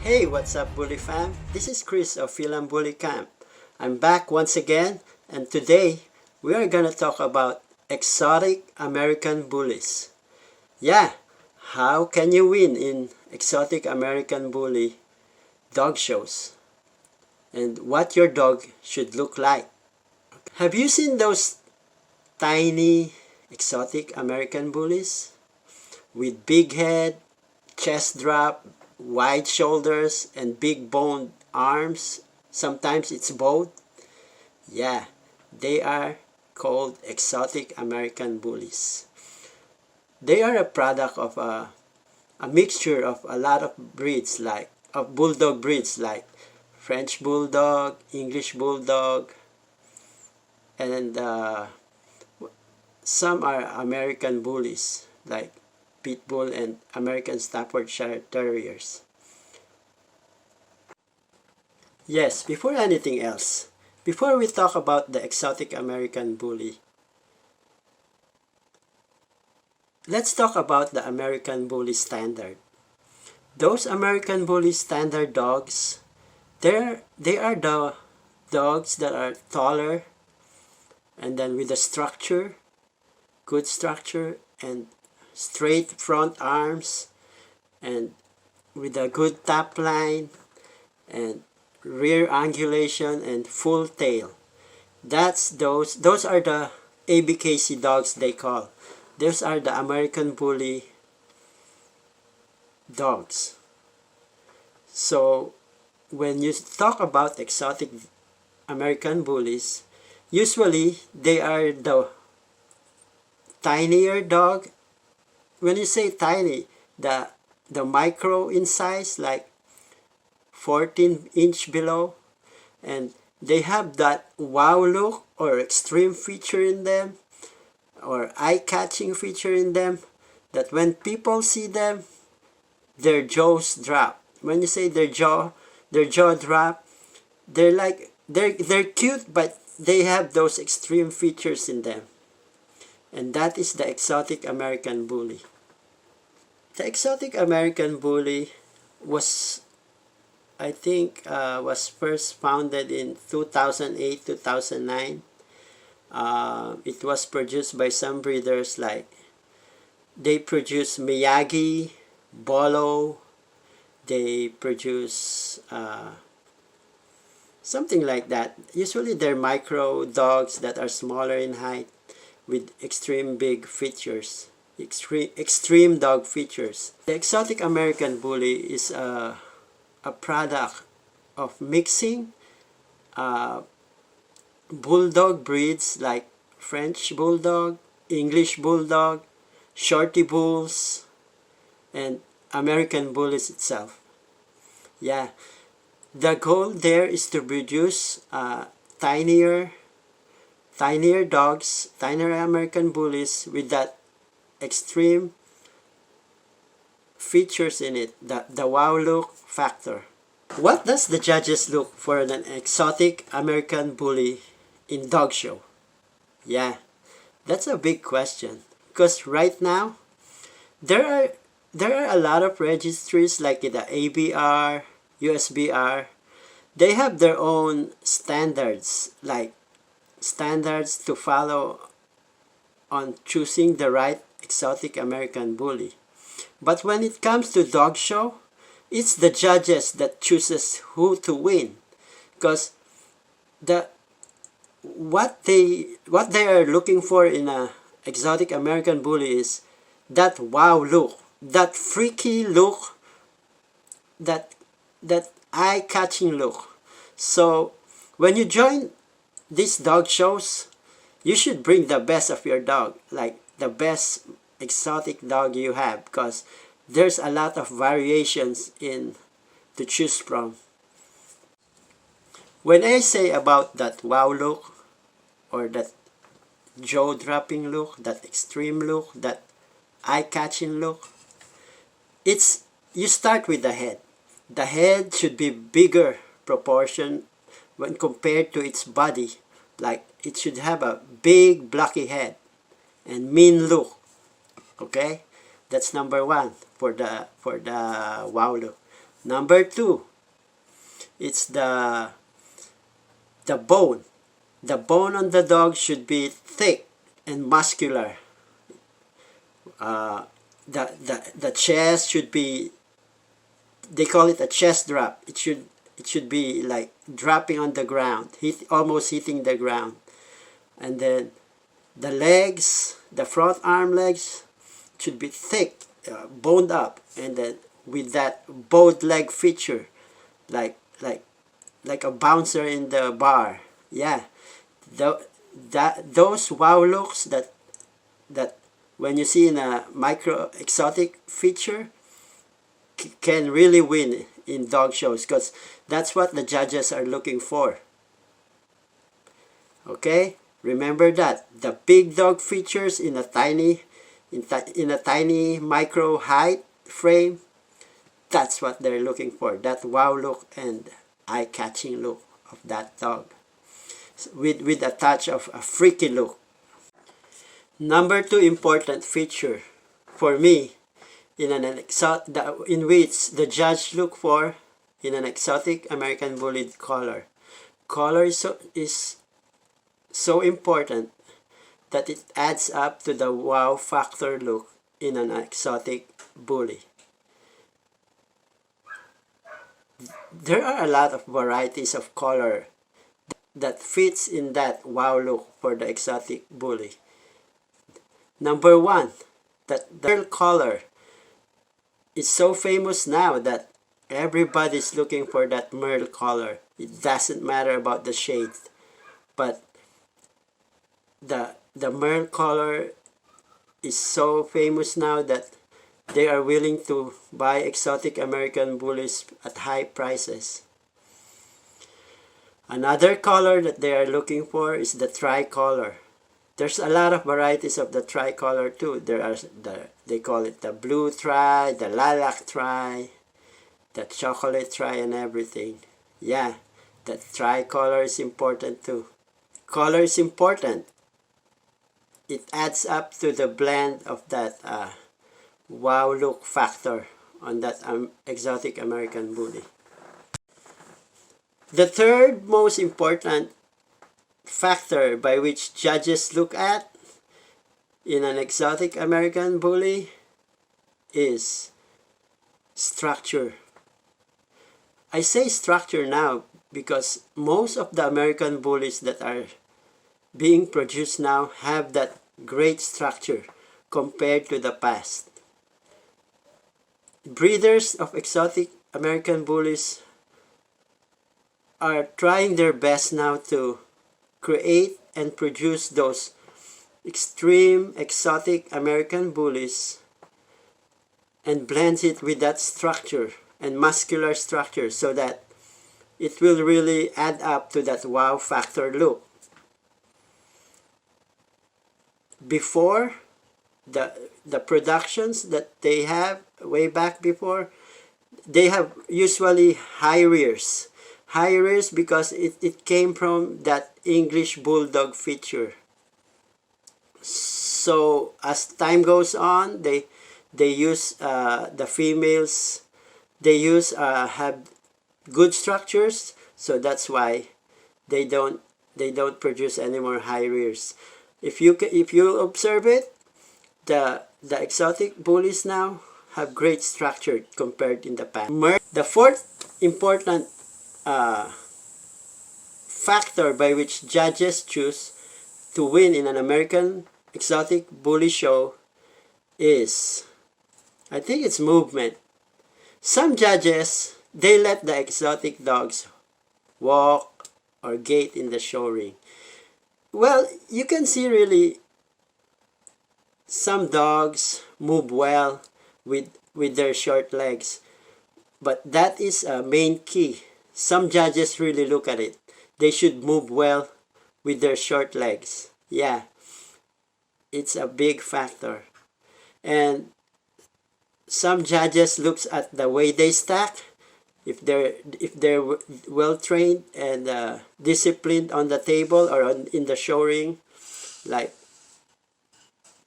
Hey, what's up, Bully fam? This is Chris of Philam Bully Camp. I'm back once again, and today we are gonna talk about exotic American bullies. Yeah, how can you win in exotic American bully dog shows? And what your dog should look like. Have you seen those tiny exotic American bullies? With big head, chest drop, wide shoulders, and big boned arms. Sometimes it's both. Yeah, they are called exotic American bullies. They are a product of a mixture of a lot of breeds of bulldog breeds like French Bulldog, English Bulldog, and some are American bullies like Pit Bull and American Staffordshire Terriers. Yes, before anything else, before we talk about the exotic American bully, let's talk about the American Bully Standard. Those American Bully Standard dogs, they are the dogs that are taller and then with a structure, good structure, and straight front arms, and with a good top line, and rear angulation, and full tail. Those are the ABKC dogs they call. Those are the American Bully dogs. So when you talk about exotic American bullies, usually they are the tinier dog. When you say tiny, the micro in size, like 14-inch below, and they have that wow look or extreme feature in them, or eye-catching feature in them, that when people see them, their jaws drop. When you say their jaw drop, they're cute, but they have those extreme features in them. And that is the exotic American Bully. The exotic American Bully was, I think, was first founded in 2008-2009. It was produced by some breeders, like they produce Miyagi, Bolo, they produce something like that. Usually they're micro dogs that are smaller in height with extreme big features, extreme dog features. The exotic American Bully is a product of mixing bulldog breeds like French Bulldog, English Bulldog, Shorty Bulls, and American Bullies itself. Yeah, the goal there is to produce tinier dogs, tinier American Bullies with that extreme features in it, the wow look factor. What does the judges look for an exotic American Bully in dog show? Yeah, that's a big question, because right now there are a lot of registries like the ABR, USBR. They have their own standards, like standards to follow on choosing the right exotic American Bully. But when it comes to dog show, it's the judges that chooses who to win, because what they are looking for in a exotic American Bully is that wow look, that freaky look, that eye-catching look. So when you join these dog shows, you should bring the best of your dog, like the best exotic dog you have, because there's a lot of variations to choose from. When I say about that wow look, or that jaw-dropping look, that extreme look, that eye-catching look, you start with the head. The head should be bigger proportion when compared to its body. Like it should have a big blocky head and mean look. Okay, that's number one for the wow look. Number 2, it's the bone. The bone on the dog should be thick and muscular. The chest should be, they call it a chest drop. It should be like dropping on the ground, almost hitting the ground. And then the legs, the front arm legs should be thick, boned up, and then with that bowed leg feature, like a bouncer in the bar. Yeah, those wow looks that when you see in a micro exotic feature can really win in dog shows, because that's what the judges are looking for. Okay, remember that the big dog features in a tiny micro height frame, that's what they're looking for, that wow look and eye-catching look of that dog, with a touch of a freaky look. Number 2 important feature for me in which the judge look for in an exotic American Bully collar. Collar is so important that it adds up to the wow factor look in an exotic bully. There are a lot of varieties of collar that fits in that wow look for the exotic bully. Number 1, that the Merle collar is so famous now that everybody's looking for that Merle collar. It doesn't matter about the shade, but the Merle collar is so famous now that they are willing to buy exotic American bullies at high prices. Another color that they are looking for is the tricolor. There's a lot of varieties of the tricolor too. They call it the blue tri, the lilac tri, the chocolate tri, and everything. Yeah, the tricolor is important too. Color is important. It adds up to the blend of that wow look factor on that exotic American bully. The third most important factor by which judges look at in an exotic American bully is structure. I say structure now because most of the American bullies that are being produced now have that great structure compared to the past. Breeders of exotic American bullies are trying their best now to create and produce those extreme exotic American bullies and blends it with that structure and muscular structure so that it will really add up to that wow factor look. Before, the productions that they have way back before, they have usually high rears. High rears because it came from that English Bulldog feature. So as time goes on, they use the females, they have good structures, so that's why they don't produce any more high rears. If you observe it, the exotic bullies now have great structure compared in the past. The fourth important factor by which judges choose to win in an American exotic bully show is, I think it's movement. Some judges, they let the exotic dogs walk or gait in the show ring. Well, you can see really some dogs move well with their short legs, but that is a main key. Some judges really look at it. They should move well with their short legs. Yeah, it's a big factor. And some judges looks at the way they stack. If they're well trained and disciplined on the table or in the show ring, like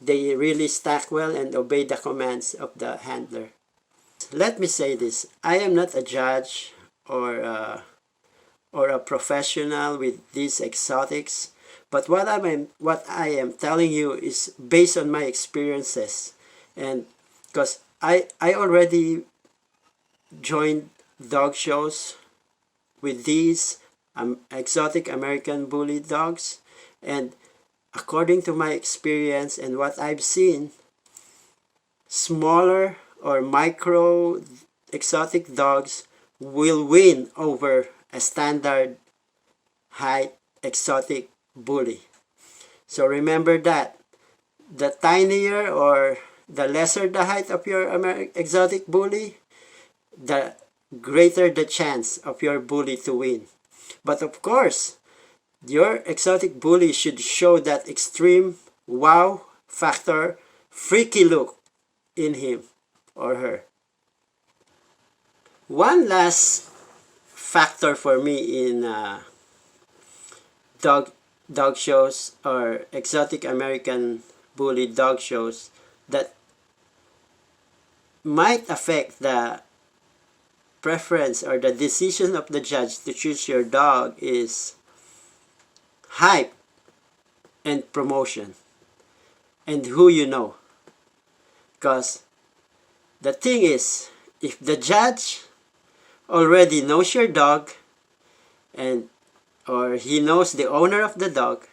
they really stack well and obey the commands of the handler. Let me say this, I am not a judge or a professional with these exotics, but what I am telling you is based on my experiences, and because I already joined dog shows with these exotic American Bully dogs, and according to my experience and what I've seen, smaller or micro exotic dogs will win over a standard height exotic bully. So remember that the tinier or the lesser the height of your exotic bully, the greater the chance of your bully to win. But of course, your exotic bully should show that extreme wow factor, freaky look in him or her. One last factor for me in dog shows or exotic American Bully dog shows that might affect the preference or the decision of the judge to choose your dog is hype and promotion and who you know. Because the thing is, if the judge already knows your dog and or he knows the owner of the dog,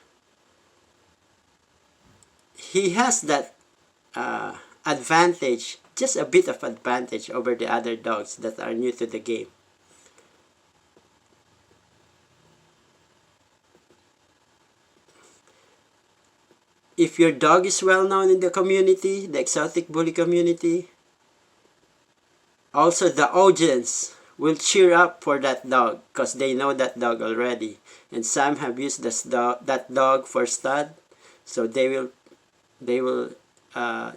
he has that advantage, just a bit of advantage over the other dogs that are new to the game. If your dog is well known in the community, the exotic bully community, also the audience will cheer up for that dog because they know that dog already, and some have used that dog for stud, so they will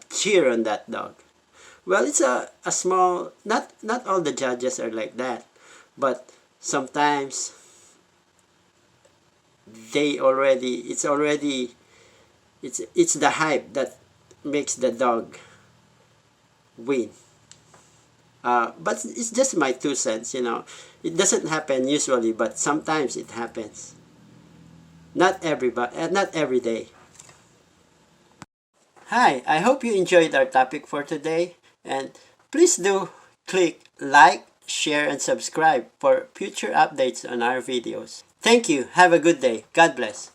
cheer on that dog. Well, it's a small, not all the judges are like that, but sometimes it's the hype that makes the dog win. But it's just my 2 cents, you know. It doesn't happen usually, but sometimes it happens. Not every day. Hi, I hope you enjoyed our topic for today, and please do click like, share, and subscribe for future updates on our videos. Thank you. Have a good day. God bless.